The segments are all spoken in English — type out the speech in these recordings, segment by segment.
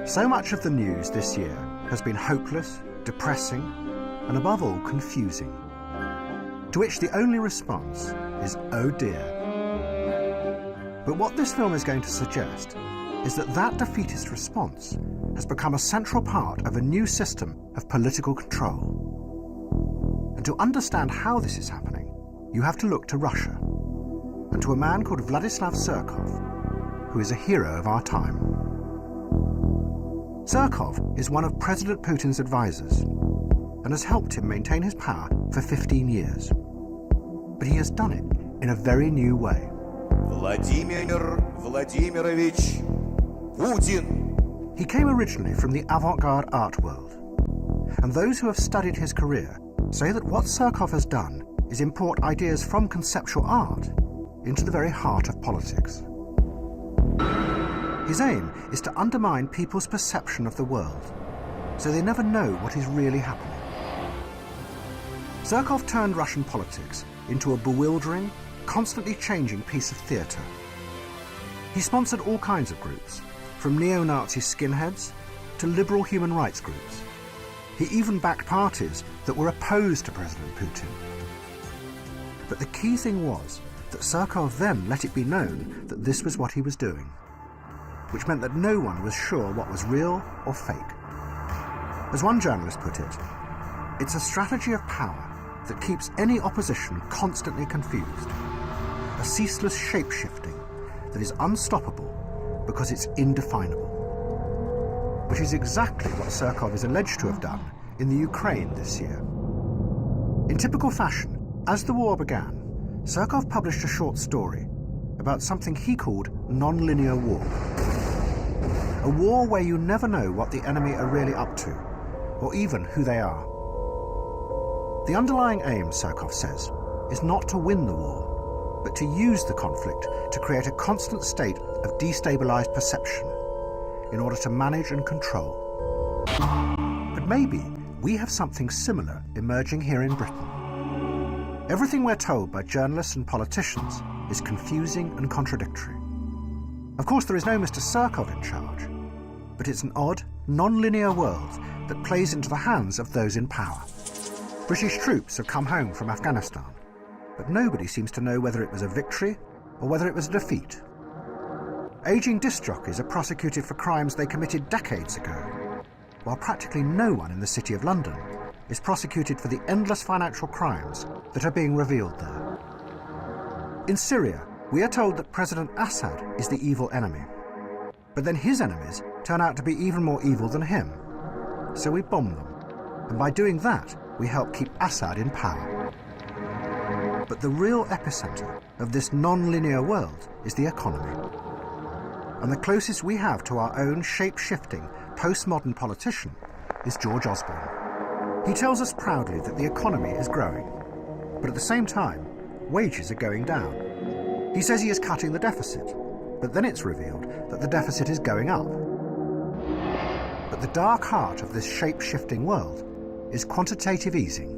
So much of the news this year has been hopeless, depressing, and above all, confusing. To which the only response is, oh dear. But what this film is going to suggest is that that defeatist response has become a central part of a new system of political control. And to understand how this is happening, you have to look to Russia, and to a man called Vladislav Surkov, who is a hero of our time. Surkov is one of President Putin's advisors and has helped him maintain his power for 15 years. But he has done it in a very new way. Vladimir Vladimirovich Putin. He came originally from the avant-garde art world, and those who have studied his career say that what Surkov has done is import ideas from conceptual art into the very heart of politics. His aim is to undermine people's perception of the world, so they never know what is really happening. Surkov turned Russian politics into a bewildering, constantly changing piece of theatre. He sponsored all kinds of groups, from neo-Nazi skinheads to liberal human rights groups. He even backed parties that were opposed to President Putin. But the key thing was that Surkov then let it be known that this was what he was doing, which meant that no one was sure what was real or fake. As one journalist put it, it's a strategy of power that keeps any opposition constantly confused, a ceaseless shape-shifting that is unstoppable because it's indefinable. Which is exactly what Surkov is alleged to have done in the Ukraine this year. In typical fashion, as the war began, Surkov published a short story about something he called non-linear war. A war where you never know what the enemy are really up to, or even who they are. The underlying aim, Surkov says, is not to win the war, but to use the conflict to create a constant state of destabilized perception in order to manage and control. But maybe we have something similar emerging here in Britain. Everything we're told by journalists and politicians is confusing and contradictory. Of course, there is no Mr. Surkov in charge, but it's an odd, non-linear world that plays into the hands of those in power. British troops have come home from Afghanistan, but nobody seems to know whether it was a victory or whether it was a defeat. Aging disc jockeys are prosecuted for crimes they committed decades ago, while practically no one in the City of London is prosecuted for the endless financial crimes that are being revealed there. In Syria, we are told that President Assad is the evil enemy, but then his enemies turn out to be even more evil than him. So we bomb them, and by doing that, we help keep Assad in power. But the real epicenter of this non-linear world is the economy. And the closest we have to our own shape-shifting, postmodern politician is George Osborne. He tells us proudly that the economy is growing, but at the same time, wages are going down. He says he is cutting the deficit, but then it's revealed that the deficit is going up. But the dark heart of this shape-shifting world is quantitative easing.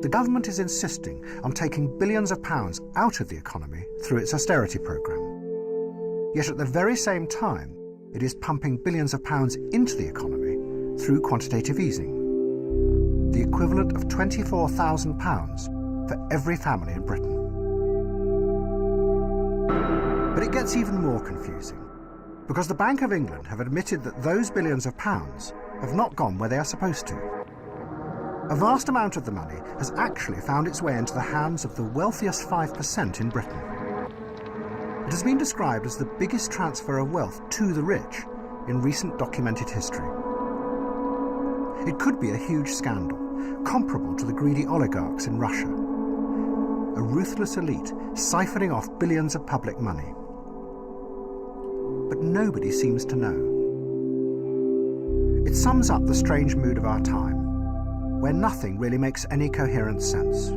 The government is insisting on taking billions of pounds out of the economy through its austerity programme. Yet at the very same time, it is pumping billions of pounds into the economy through quantitative easing, the equivalent of £24,000 for every family in Britain. But it gets even more confusing, because the Bank of England have admitted that those billions of pounds have not gone where they are supposed to. A vast amount of the money has actually found its way into the hands of the wealthiest 5% in Britain. It has been described as the biggest transfer of wealth to the rich in recent documented history. It could be a huge scandal, comparable to the greedy oligarchs in Russia. A ruthless elite siphoning off billions of public money. But nobody seems to know. It sums up the strange mood of our time, where nothing really makes any coherent sense.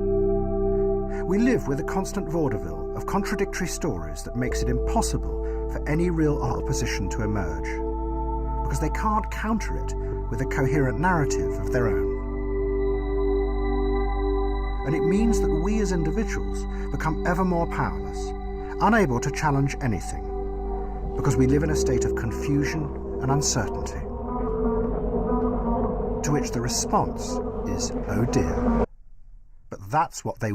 We live with a constant vaudeville of contradictory stories that makes it impossible for any real opposition to emerge, because they can't counter it with a coherent narrative of their own. And it means that we as individuals become ever more powerless, unable to challenge anything, because we live in a state of confusion and uncertainty. To which the response is, oh dear. But that's what they